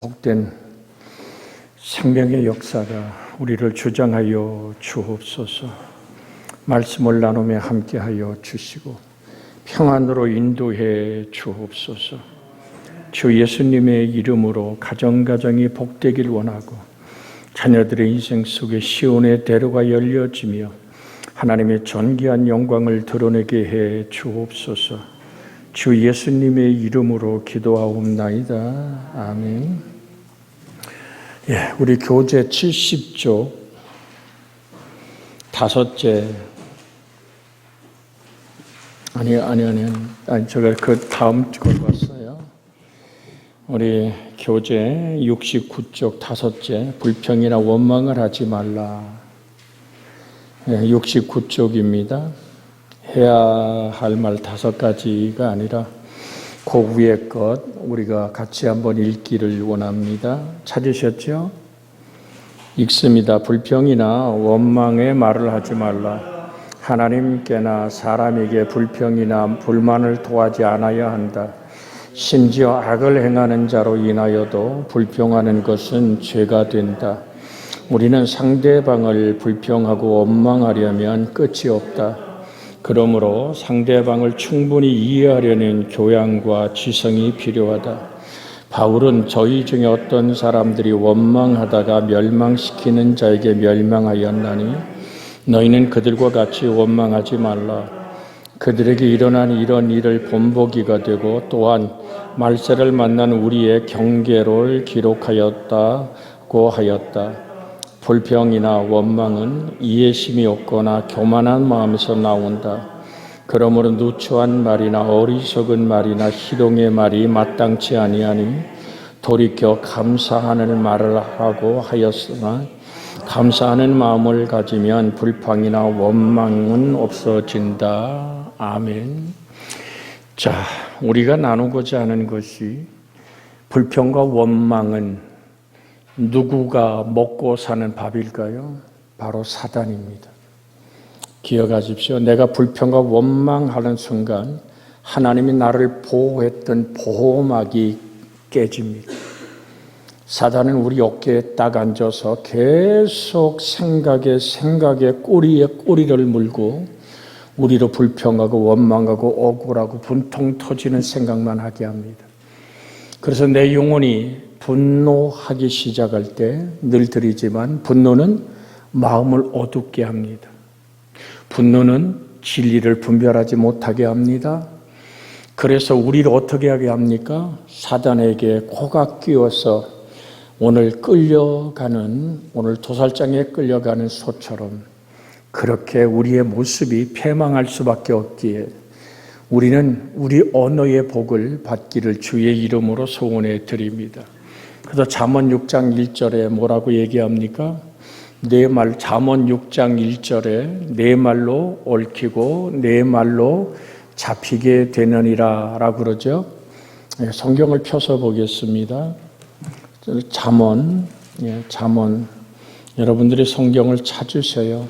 복된 생명의 역사가 우리를 주장하여 주옵소서. 말씀을 나누며 함께하여 주시고 평안으로 인도해 주옵소서. 주 예수님의 이름으로 가정가정이 복되길 원하고 자녀들의 인생 속에 시온의 대로가 열려지며 하나님의 존귀한 영광을 드러내게 해 주옵소서. 주 예수님의 이름으로 기도하옵나이다. 아멘. 우리 교재 70조 다섯째 제가 그 다음 걸 봤어요. 우리 교재 69쪽 다섯째 불평이나 원망을 하지 말라. 69쪽입니다. 해야 할 말 5가지가 아니라 그 위에 것 우리가 같이 한번 읽기를 원합니다. 찾으셨죠? 읽습니다. 불평이나 원망의 말을 하지 말라. 하나님께나 사람에게 불평이나 불만을 토하지 않아야 한다. 심지어 악을 행하는 자로 인하여도 불평하는 것은 죄가 된다. 우리는 상대방을 불평하고 원망하려면 끝이 없다. 그러므로 상대방을 충분히 이해하려는 교양과 지성이 필요하다. 바울은 저희 중에 어떤 사람들이 원망하다가 멸망시키는 자에게 멸망하였나니 너희는 그들과 같이 원망하지 말라. 그들에게 일어난 이런 일을 본보기가 되고 또한 말세를 만난 우리의 경계를 기록하였다고 하였다. 불평이나 원망은 이해심이 없거나 교만한 마음에서 나온다. 그러므로 누추한 말이나 어리석은 말이나 희롱의 말이 마땅치 아니하니 돌이켜 감사하는 말을 하고 하였으나 감사하는 마음을 가지면 불평이나 원망은 없어진다. 아멘. 자, 우리가 나누고자 하는 것이 불평과 원망은 누구가 먹고 사는 밥일까요? 바로 사단입니다. 기억하십시오. 내가 불평과 원망하는 순간 하나님이 나를 보호했던 보호막이 깨집니다. 사단은 우리 어깨에 딱 앉아서 계속 생각에 꼬리에 꼬리를 물고 우리로 불평하고 원망하고 억울하고 분통 터지는 생각만 하게 합니다. 그래서 내 영혼이 분노하기 시작할 때 늘 드리지만 분노는 마음을 어둡게 합니다. 분노는 진리를 분별하지 못하게 합니다. 그래서 우리를 어떻게 하게 합니까? 사단에게 코가 끼워서 오늘 도살장에 끌려가는 소처럼 그렇게 우리의 모습이 패망할 수밖에 없기에 우리는 우리 언어의 복을 받기를 주의 이름으로 소원해 드립니다. 그래서 잠언 6장 1절에 뭐라고 얘기합니까? 잠언 6장 1절에 내 말로 얽히고 내 말로 잡히게 되느니라 라고 그러죠. 성경을 펴서 보겠습니다. 잠언 여러분들이 성경을 찾으세요.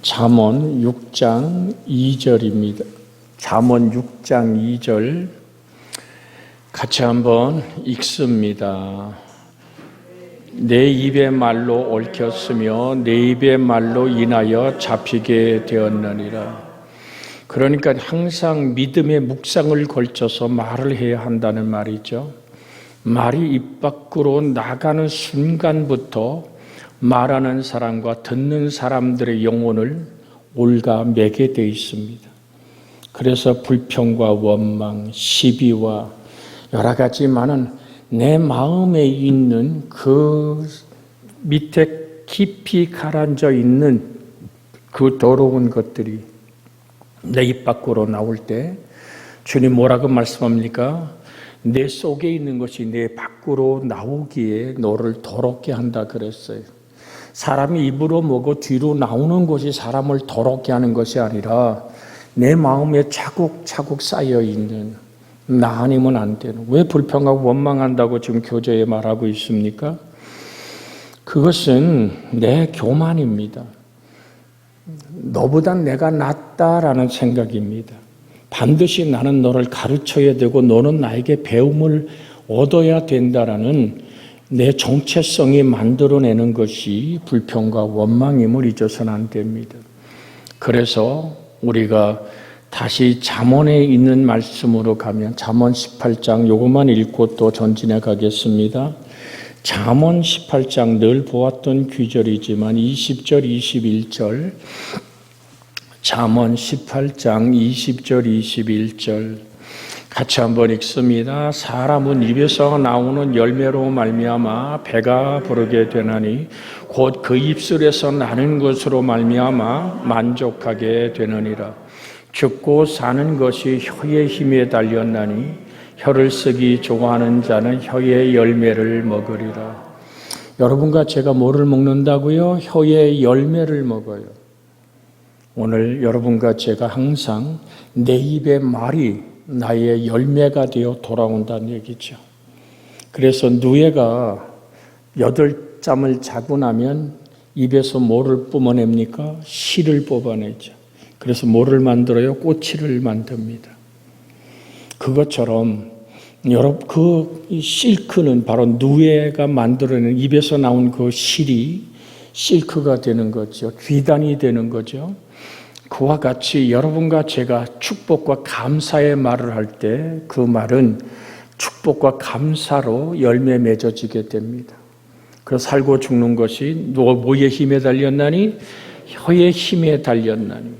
잠언 6장 2절입니다. 잠언 6장 2절 같이 한번 읽습니다. 내 입의 말로 얽혔으며 내 입의 말로 인하여 잡히게 되었느니라. 그러니까 항상 믿음의 묵상을 걸쳐서 말을 해야 한다는 말이죠. 말이 입 밖으로 나가는 순간부터 말하는 사람과 듣는 사람들의 영혼을 올가매게 되어 있습니다. 그래서 불평과 원망, 시비와 여러 가지 많은 내 마음에 있는 그 밑에 깊이 가라앉아 있는 그 더러운 것들이 내 입 밖으로 나올 때 주님 뭐라고 말씀합니까? 내 속에 있는 것이 내 밖으로 나오기에 너를 더럽게 한다 그랬어요. 사람이 입으로 먹고 뒤로 나오는 것이 사람을 더럽게 하는 것이 아니라 내 마음에 차곡차곡 쌓여있는 나 아니면 안 되는, 왜 불평하고 원망한다고 지금 교재에 말하고 있습니까? 그것은 내 교만입니다. 너보다 내가 낫다라는 생각입니다. 반드시 나는 너를 가르쳐야 되고 너는 나에게 배움을 얻어야 된다라는 내 정체성이 만들어내는 것이 불평과 원망임을 잊어서는 안 됩니다. 그래서 우리가 다시 잠언에 있는 말씀으로 가면 잠언 18장 요것만 읽고 또 전진해 가겠습니다. 잠언 18장 늘 보았던 규절이지만 20절 21절 잠언 18장 20절 21절 같이 한번 읽습니다. 사람은 입에서 나오는 열매로 말미암아 배가 부르게 되나니 곧 그 입술에서 나는 것으로 말미암아 만족하게 되느니라. 죽고 사는 것이 혀의 힘에 달렸나니 혀를 쓰기 좋아하는 자는 혀의 열매를 먹으리라. 여러분과 제가 뭐를 먹는다고요? 혀의 열매를 먹어요. 오늘 여러분과 제가 항상 내 입의 말이 나의 열매가 되어 돌아온다는 얘기죠. 그래서 누에가 8잠을 자고 나면 입에서 뭐를 뿜어냅니까? 씨를 뽑아내죠. 그래서 뭐를 만들어요? 꼬치를 만듭니다. 그것처럼 여러분 그 실크는 바로 누에가 만들어낸 입에서 나온 그 실이 실크가 되는 거죠. 귀단이 되는 거죠. 그와 같이 여러분과 제가 축복과 감사의 말을 할 때 그 말은 축복과 감사로 열매 맺어지게 됩니다. 그래서 살고 죽는 것이 뭐의 힘에 달렸나니? 혀의 힘에 달렸나니.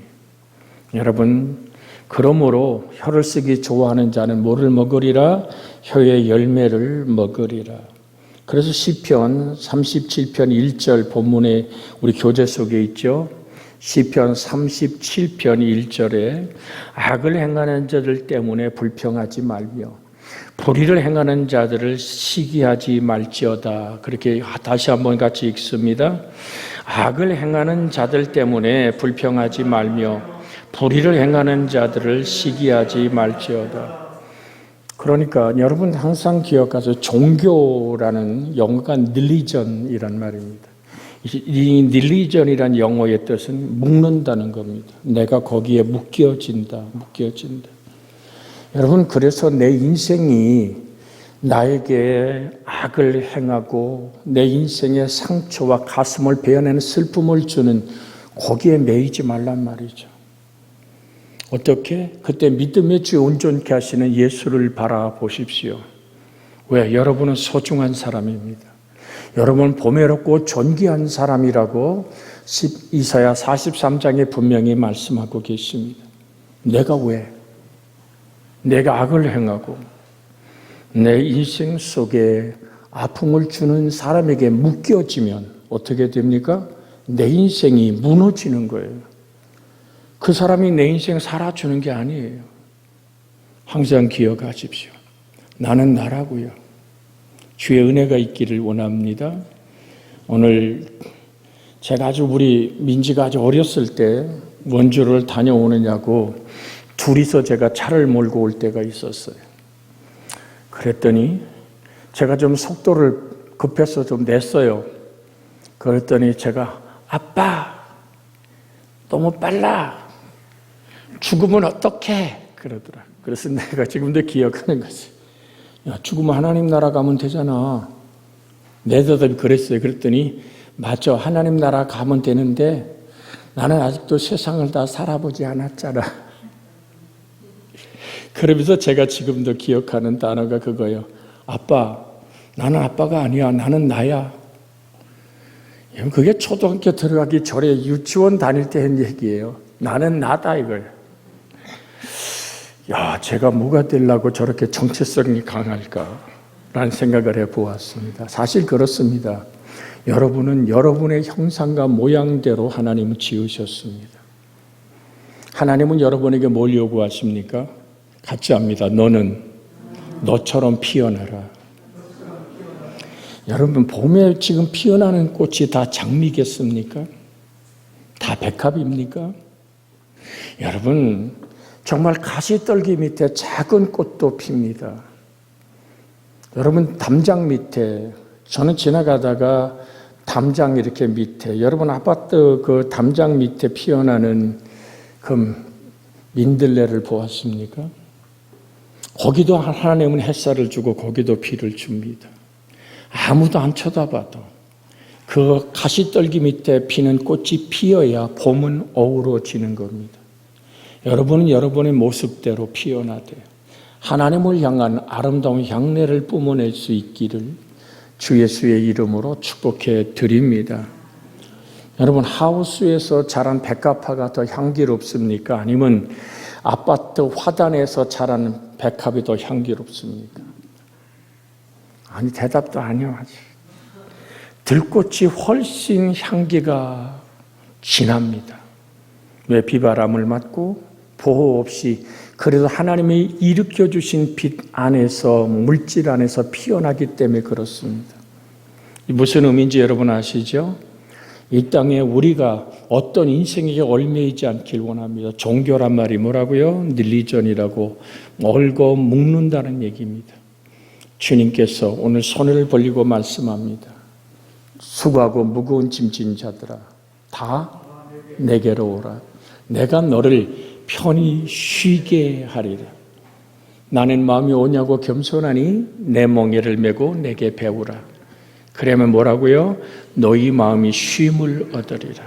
여러분, 그러므로 혀를 쓰기 좋아하는 자는 뭐를 먹으리라? 혀의 열매를 먹으리라. 그래서 시편 37편 1절 본문에 우리 교재 속에 있죠. 시편 37편 1절에 악을 행하는 자들 때문에 불평하지 말며 불의를 행하는 자들을 시기하지 말지어다. 그렇게 다시 한번 같이 읽습니다. 악을 행하는 자들 때문에 불평하지 말며 불의를 행하는 자들을 시기하지 말지어다. 그러니까 여러분 항상 기억하세요. 종교라는 영어가 릴리전이란 말입니다. 이 릴리전이란 영어의 뜻은 묶는다는 겁니다. 내가 거기에 묶여진다. 여러분, 그래서 내 인생이 나에게 악을 행하고 내 인생의 상처와 가슴을 베어내는 슬픔을 주는 거기에 매이지 말란 말이죠. 어떻게? 그때 믿음의 주 온전케 하시는 예수를 바라보십시오. 왜? 여러분은 소중한 사람입니다. 여러분 보배롭고 존귀한 사람이라고 이사야 43장에 분명히 말씀하고 계십니다. 내가 왜? 내가 악을 행하고 내 인생 속에 아픔을 주는 사람에게 묶여지면 어떻게 됩니까? 내 인생이 무너지는 거예요. 그 사람이 내 인생 살아주는 게 아니에요. 항상 기억하십시오. 나는 나라고요. 주의 은혜가 있기를 원합니다. 오늘 제가 우리 민지가 아주 어렸을 때 원주를 다녀오느냐고 둘이서 제가 차를 몰고 올 때가 있었어요. 그랬더니 제가 좀 속도를 급해서 좀 냈어요. 그랬더니 제가 아빠 너무 빨라. 죽으면 어떡해? 그러더라. 그래서 내가 지금도 기억하는 거지. 야, 죽으면 하나님 나라 가면 되잖아. 내 대답이 그랬어요. 그랬더니 맞죠. 하나님 나라 가면 되는데 나는 아직도 세상을 다 살아보지 않았잖아. 그러면서 제가 지금도 기억하는 단어가 그거예요. 아빠, 나는 아빠가 아니야. 나는 나야. 그게 초등학교 들어가기 전에 유치원 다닐 때 한 얘기예요. 나는 나다 이걸. 야, 제가 뭐가 되려고 저렇게 정체성이 강할까라는 생각을 해보았습니다. 사실 그렇습니다. 여러분은 여러분의 형상과 모양대로 하나님은 지으셨습니다. 하나님은 여러분에게 뭘 요구하십니까? 같이 합니다. 너는 너처럼 피어나라. 여러분, 봄에 지금 피어나는 꽃이 다 장미겠습니까? 다 백합입니까? 여러분, 정말 가시떨기 밑에 작은 꽃도 핍니다. 여러분, 담장 밑에, 저는 지나가다가 담장 이렇게 밑에, 여러분 아파트 그 담장 밑에 피어나는 그 민들레를 보았습니까? 거기도 하나님은 햇살을 주고 거기도 비를 줍니다. 아무도 안 쳐다봐도 그 가시떨기 밑에 피는 꽃이 피어야 봄은 어우러지는 겁니다. 여러분은 여러분의 모습대로 피어나야 돼요. 하나님을 향한 아름다운 향내를 뿜어낼 수 있기를 주 예수의 이름으로 축복해 드립니다. 여러분, 하우스에서 자란 백합화가 더 향기롭습니까? 아니면 아파트 화단에서 자란 백합이 더 향기롭습니까? 아니, 대답도 아니요. 들꽃이 훨씬 향기가 진합니다. 왜? 비바람을 맞고 보호 없이 그래도 하나님이 일으켜주신 빛 안에서, 물질 안에서 피어나기 때문에 그렇습니다. 무슨 의미인지 여러분 아시죠? 이 땅에 우리가 어떤 인생에게 얽매이지 않길 원합니다. 종교란 말이 뭐라고요? 릴리전이라고 얽어 묶는다는 얘기입니다. 주님께서 오늘 손을 벌리고 말씀합니다. 수고하고 무거운 짐진 자들아, 다 내게로 오라. 내가 너를 편히 쉬게 하리라. 나는 마음이 오냐고 겸손하니 내 멍에를 메고 내게 배우라. 그러면 뭐라고요? 너희 마음이 쉼을 얻으리라.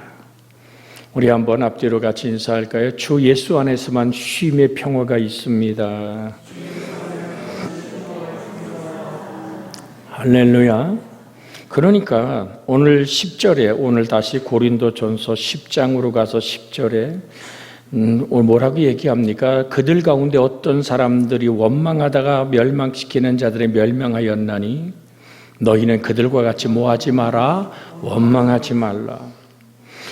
우리 한번 앞뒤로 같이 인사할까요? 주 예수 안에서만 쉼의 평화가 있습니다. 할렐루야. 그러니까 오늘 10절에, 오늘 다시 고린도전서 10장으로 가서 10절에 뭐라고 얘기합니까? 그들 가운데 어떤 사람들이 원망하다가 멸망시키는 자들이 멸망하였나니 너희는 그들과 같이 뭐하지 마라? 원망하지 말라.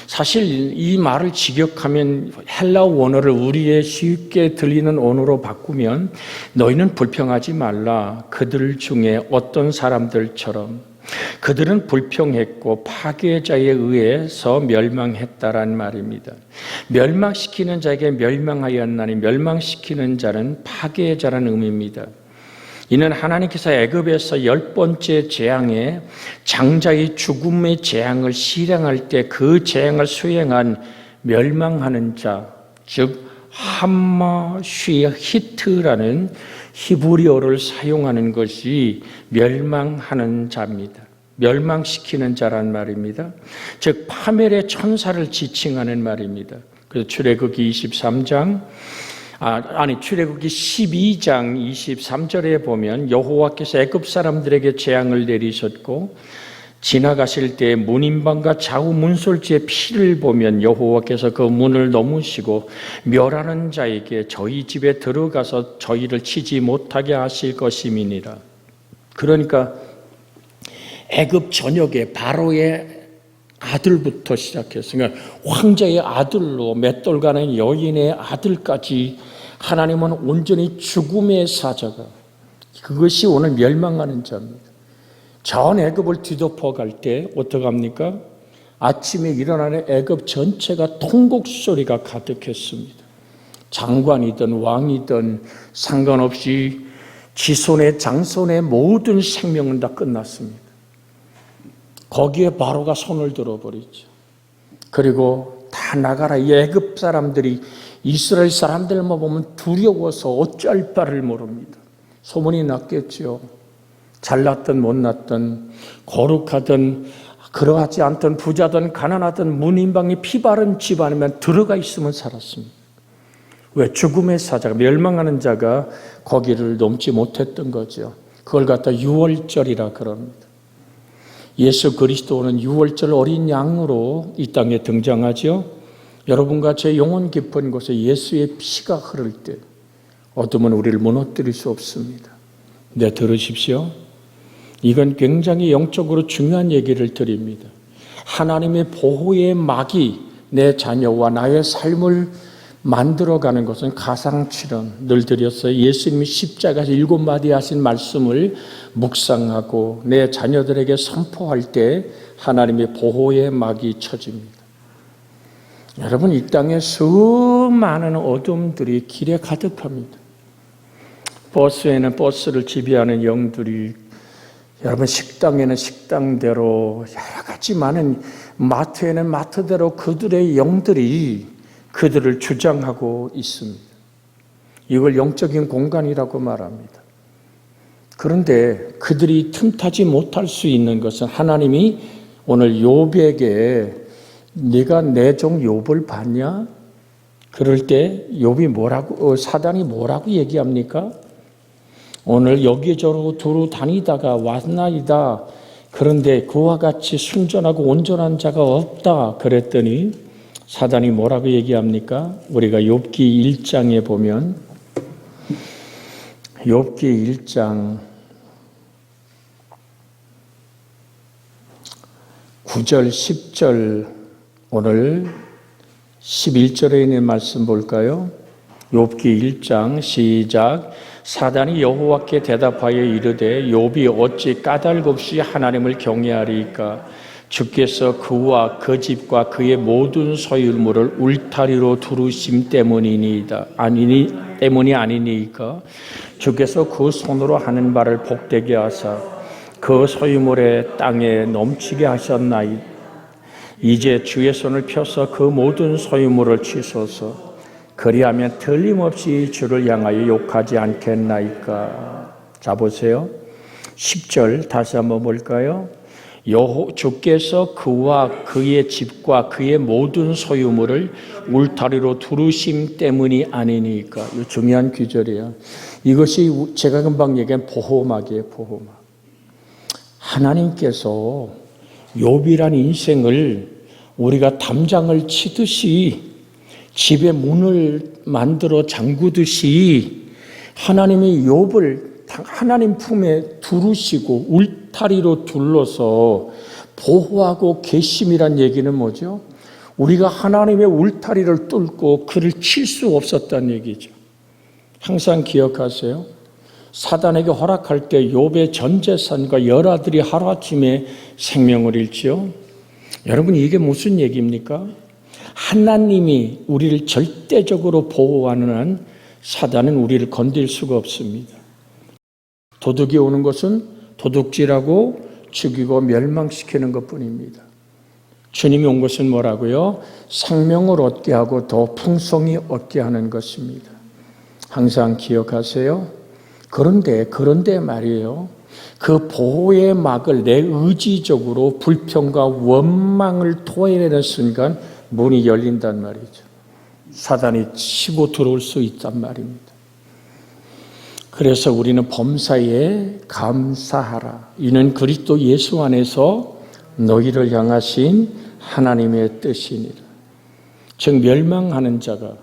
사실 이 말을 직역하면 헬라어 원어를 우리의 쉽게 들리는 언어로 바꾸면 너희는 불평하지 말라. 그들 중에 어떤 사람들처럼 그들은 불평했고 파괴자에 의해서 멸망했다란 말입니다. 멸망시키는 자에게 멸망하였나니 멸망시키는 자는 파괴자라는 의미입니다. 이는 하나님께서 애굽에서 10번째 재앙에 장자의 죽음의 재앙을 실행할 때 그 재앙을 수행한 멸망하는 자, 즉 함마쉬히트라는 히브리어를 사용하는 것이 멸망하는 자입니다. 멸망시키는 자란 말입니다. 즉 파멸의 천사를 지칭하는 말입니다. 그래서 출애굽기 23장 출애굽기 12장 23절에 보면 여호와께서 애굽 사람들에게 재앙을 내리셨고 지나가실 때 문인방과 좌우 문솔지의 피를 보면 여호와께서 그 문을 넘으시고 멸하는 자에게 저희 집에 들어가서 저희를 치지 못하게 하실 것임이니라. 그러니까 애굽 전역에 바로의 아들부터 시작해서 그러니까 황제의 아들로 맷돌가는 여인의 아들까지 하나님은 온전히 죽음의 사자가, 그것이 오늘 멸망하는 자입니다. 전 애굽을 뒤덮어 갈 때 어떻게 합니까? 아침에 일어나는 애굽 전체가 통곡 소리가 가득했습니다. 장관이든 왕이든 상관없이 지손의 장손의 모든 생명은 다 끝났습니다. 거기에 바로가 손을 들어버리죠. 그리고 다 나가라. 이 애굽 사람들이 이스라엘 사람들만 보면 두려워서 어쩔 바를 모릅니다. 소문이 났겠죠. 잘났든 못났든 거룩하든 그러하지 않든 부자든 가난하든 문인방이 피 바른 집안이면 들어가 있으면 살았습니다. 왜? 죽음의 사자가, 멸망하는 자가 거기를 넘지 못했던 거죠. 그걸 갖다 유월절이라 그럽니다. 예수 그리스도는 유월절 어린 양으로 이 땅에 등장하죠. 여러분과 제 영혼 깊은 곳에 예수의 피가 흐를 때 어둠은 우리를 무너뜨릴 수 없습니다. 네, 들으십시오. 이건 굉장히 영적으로 중요한 얘기를 드립니다. 하나님의 보호의 막이 내 자녀와 나의 삶을 만들어가는 것은 가상치론 늘 드렸어요. 예수님이 십자가에서 7마디 하신 말씀을 묵상하고 내 자녀들에게 선포할 때 하나님의 보호의 막이 쳐집니다. 여러분, 이 땅에 수많은 어둠들이 길에 가득합니다. 버스에는 버스를 지배하는 영들이, 여러분 식당에는 식당대로 여러 가지 많은, 마트에는 마트대로 그들의 영들이 그들을 주장하고 있습니다. 이걸 영적인 공간이라고 말합니다. 그런데 그들이 틈타지 못할 수 있는 것은 하나님이 오늘 욥에게 네가 내 종 욥을 봤냐? 그럴 때 욥이 사단이 뭐라고 얘기합니까? 오늘 여기저기 두루 다니다가 왔나이다. 그런데 그와 같이 순전하고 온전한 자가 없다. 그랬더니 사단이 뭐라고 얘기합니까? 우리가 욥기 1장에 보면 욥기 1장 9절 10절 오늘 11절에 있는 말씀 볼까요? 욥기 1장 시작. 사단이 여호와께 대답하여 이르되 욥이 어찌 까닭없이 하나님을 경외하리이까? 주께서 그와 그 집과 그의 모든 소유물을 울타리로 두르심 때문이 아니니까? 주께서 그 손으로 하는 바를 복되게 하사 그 소유물의 땅에 넘치게 하셨나이. 이제 주의 손을 펴서 그 모든 소유물을 치소서. 그리하면 틀림없이 주를 향하여 욕하지 않겠나이까. 자 보세요. 10절 다시 한번 볼까요? 주께서 그와 그의 집과 그의 모든 소유물을 울타리로 두르심 때문이 아니니까. 이 중요한 구절이에요. 이것이 제가 금방 얘기한 보호막이에요. 보호막. 하나님께서 욥이란 인생을 우리가 담장을 치듯이 집에 문을 만들어 잠그듯이 하나님이 욥을 하나님 품에 두르시고 울타리로 둘러서 보호하고 계심이란 얘기는 뭐죠? 우리가 하나님의 울타리를 뚫고 그를 칠 수 없었다는 얘기죠. 항상 기억하세요. 사단에게 허락할 때 욥의 전 재산과 열아들이 하루아침에 생명을 잃지요. 여러분 이게 무슨 얘기입니까? 하나님이 우리를 절대적으로 보호하는 한 사단은 우리를 건들 수가 없습니다. 도둑이 오는 것은 도둑질하고 죽이고 멸망시키는 것뿐입니다. 주님이 온 것은 뭐라고요? 생명을 얻게 하고 더 풍성히 얻게 하는 것입니다. 항상 기억하세요. 그런데 말이에요. 그 보호의 막을 내 의지적으로 불평과 원망을 토해내는 순간 문이 열린단 말이죠. 사단이 치고 들어올 수 있단 말입니다. 그래서 우리는 범사에 감사하라. 이는 그리스도 예수 안에서 너희를 향하신 하나님의 뜻이니라. 즉 멸망하는 자가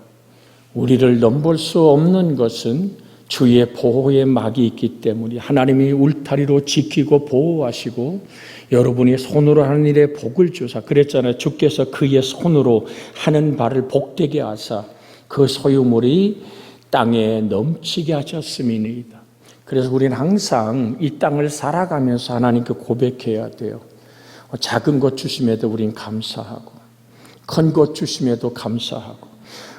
우리를 넘볼 수 없는 것은 주의 보호의 막이 있기 때문에 하나님이 울타리로 지키고 보호하시고 여러분이 손으로 하는 일에 복을 주사 그랬잖아요. 주께서 그의 손으로 하는 바를 복되게 하사 그 소유물이 땅에 넘치게 하셨음이니이다. 그래서 우리는 항상 이 땅을 살아가면서 하나님께 고백해야 돼요. 작은 것 주심에도 우린 감사하고 큰 것 주심에도 감사하고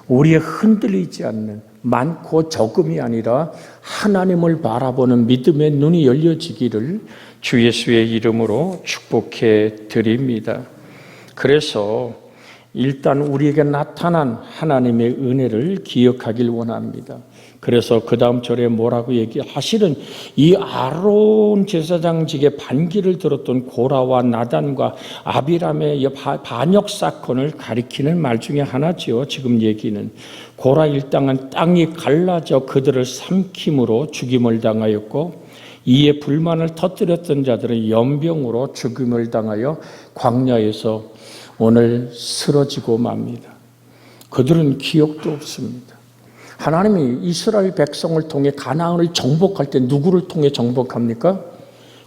우리의 흔들리지 않는 많고 적음이 아니라 하나님을 바라보는 믿음의 눈이 열려지기를 주 예수의 이름으로 축복해 드립니다. 그래서 일단 우리에게 나타난 하나님의 은혜를 기억하길 원합니다. 그래서 그 다음 절에 뭐라고 사실은 이 아론 제사장직의 반기를 들었던 고라와 나단과 아비람의 반역 사건을 가리키는 말 중에 하나지요. 지금 얘기는 고라 일당은 땅이 갈라져 그들을 삼킴으로 죽임을 당하였고 이에 불만을 터뜨렸던 자들은 연병으로 죽임을 당하여 광야에서 오늘 쓰러지고 맙니다. 그들은 기억도 없습니다. 하나님이 이스라엘 백성을 통해 가나안을 정복할 때 누구를 통해 정복합니까?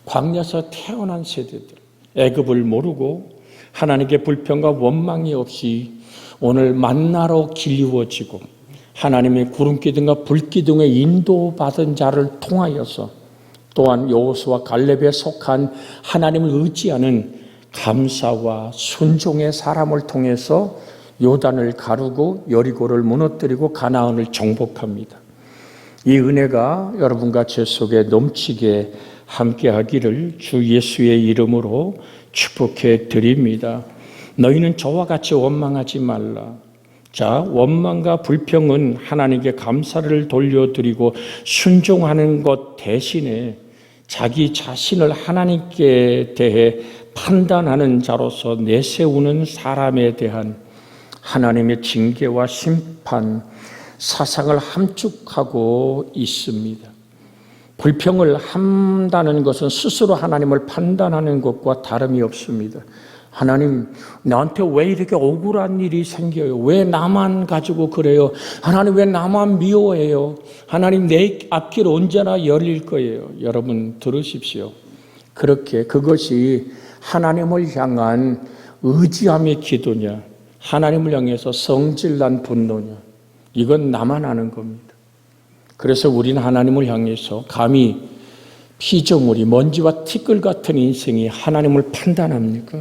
광야에서 태어난 세대들, 애굽을 모르고 하나님께 불평과 원망이 없이 오늘 만나로 길리워지고 하나님의 구름기둥과 불기둥에 인도받은 자를 통하여서 또한 여호수아 갈렙에 속한 하나님을 의지하는 감사와 순종의 사람을 통해서 요단을 가르고 여리고를 무너뜨리고 가나안을 정복합니다. 이 은혜가 여러분과 제 속에 넘치게 함께하기를 주 예수의 이름으로 축복해 드립니다. 너희는 저와 같이 원망하지 말라. 자, 원망과 불평은 하나님께 감사를 돌려드리고 순종하는 것 대신에 자기 자신을 하나님께 대해 판단하는 자로서 내세우는 사람에 대한 하나님의 징계와 심판, 사상을 함축하고 있습니다. 불평을 한다는 것은 스스로 하나님을 판단하는 것과 다름이 없습니다. 하나님, 나한테 왜 이렇게 억울한 일이 생겨요? 왜 나만 가지고 그래요? 하나님, 왜 나만 미워해요? 하나님, 내 앞길 언제나 열릴 거예요. 여러분 들으십시오. 그렇게 그것이 하나님을 향한 의지함의 기도냐, 하나님을 향해서 성질난 분노냐, 이건 나만 아는 겁니다. 그래서 우리는 하나님을 향해서 감히 피조물이 먼지와 티끌 같은 인생이 하나님을 판단합니까?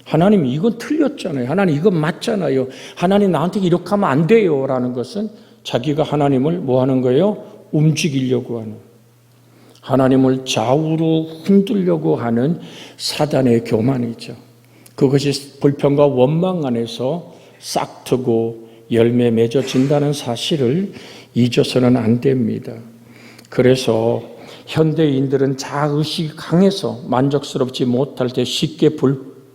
하나님, 이건 틀렸잖아요. 하나님, 이건 맞잖아요. 하나님, 나한테 이렇게 하면 안 돼요. 라는 것은 자기가 하나님을 뭐 하는 거예요? 움직이려고 하는, 하나님을 좌우로 흔들려고 하는 사단의 교만이죠. 그것이 불평과 원망 안에서 싹트고 열매 맺어진다는 사실을 잊어서는 안 됩니다. 그래서 현대인들은 자의식이 강해서 만족스럽지 못할 때 쉽게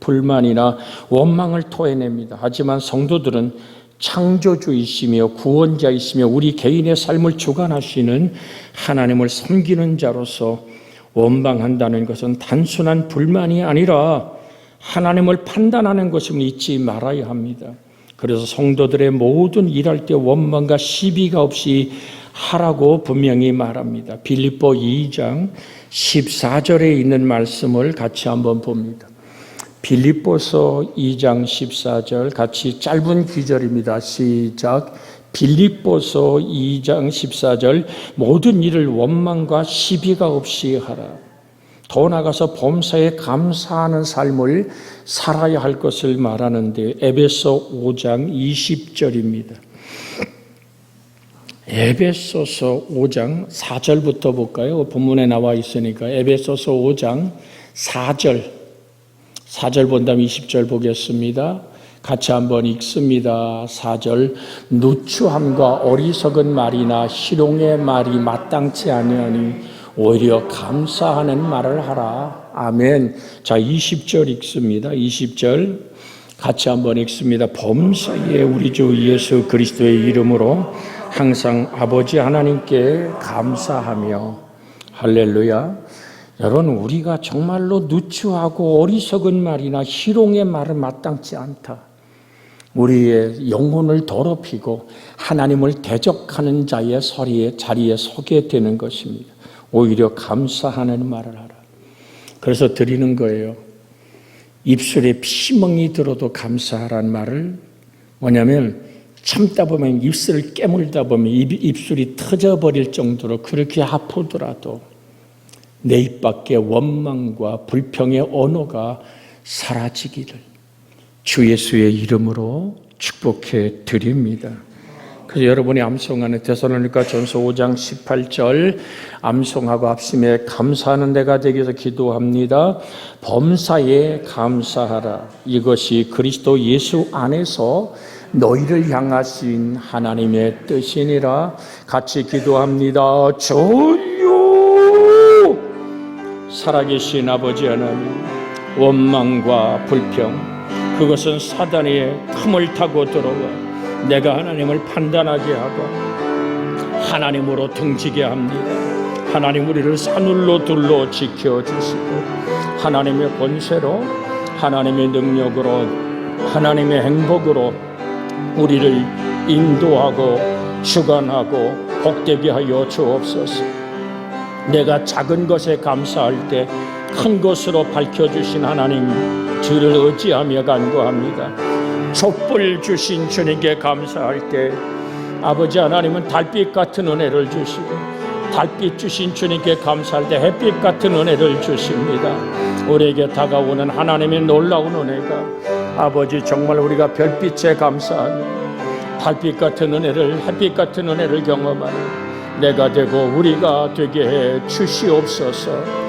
불만이나 원망을 토해냅니다. 하지만 성도들은 창조주이시며 구원자이시며 우리 개인의 삶을 주관하시는 하나님을 섬기는 자로서 원망한다는 것은 단순한 불만이 아니라 하나님을 판단하는 것임을 잊지 말아야 합니다. 그래서 성도들의 모든 일할 때 원망과 시비가 없이 하라고 분명히 말합니다. 빌립보 2장 14절에 있는 말씀을 같이 한번 봅니다. 빌립보서 2장 14절, 같이 짧은 기절입니다. 시작. 빌립보서 2장 14절, 모든 일을 원망과 시비가 없이 하라. 더 나아가서 범사에 감사하는 삶을 살아야 할 것을 말하는데 에베소 5장 20절입니다. 에베소서 5장 4절부터 볼까요? 본문에 나와 있으니까 에베소서 5장 4절 본 다음 20절 보겠습니다. 같이 한번 읽습니다. 4절, 누추함과 어리석은 말이나 희롱의 말이 마땅치 아니하니 오히려 감사하는 말을 하라. 아멘. 자, 20절 읽습니다. 20절 같이 한번 읽습니다. 범사에 우리 주 예수 그리스도의 이름으로 항상 아버지 하나님께 감사하며. 할렐루야. 여러분, 우리가 정말로 누추하고 어리석은 말이나 희롱의 말은 마땅치 않다. 우리의 영혼을 더럽히고 하나님을 대적하는 자의 자리에 서게 되는 것입니다. 오히려 감사하는 말을 하라. 그래서 드리는 거예요. 입술에 피멍이 들어도 감사하라는 말을, 뭐냐면 참다 보면 입술을 깨물다 보면 입술이 터져버릴 정도로 그렇게 아프더라도 내 입 밖에 원망과 불평의 언어가 사라지기를 주 예수의 이름으로 축복해 드립니다. 그래서 여러분이 암송하는 데살로니가전서 5장 18절 암송하고 합심에 감사하는 내가 되기 위해서 기도합니다. 범사에 감사하라. 이것이 그리스도 예수 안에서 너희를 향하신 하나님의 뜻이니라. 같이 기도합니다. 전요 살아계신 아버지 하나님, 원망과 불평, 그것은 사단의 틈을 타고 들어와 내가 하나님을 판단하게 하고 하나님으로 등지게 합니다. 하나님, 우리를 사눌로 둘러 지켜주시고 하나님의 권세로, 하나님의 능력으로, 하나님의 행복으로 우리를 인도하고 주관하고 복되게 하여 주옵소서. 내가 작은 것에 감사할 때 큰 것으로 밝혀주신 하나님 주를 의지하며 간구합니다. 촛불 주신 주님께 감사할 때 아버지 하나님은 달빛 같은 은혜를 주시고, 달빛 주신 주님께 감사할 때 햇빛 같은 은혜를 주십니다. 우리에게 다가오는 하나님의 놀라운 은혜가 아버지, 정말 우리가 별빛에 감사하며 달빛 같은 은혜를, 햇빛 같은 은혜를 경험하는 내가 되고 우리가 되게 해 주시옵소서.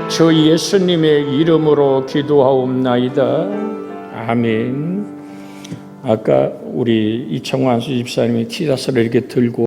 주 예수님의 이름으로 기도하옵나이다. 아멘. 아까 우리 이창환 수집사님이 티자스를 이렇게 들고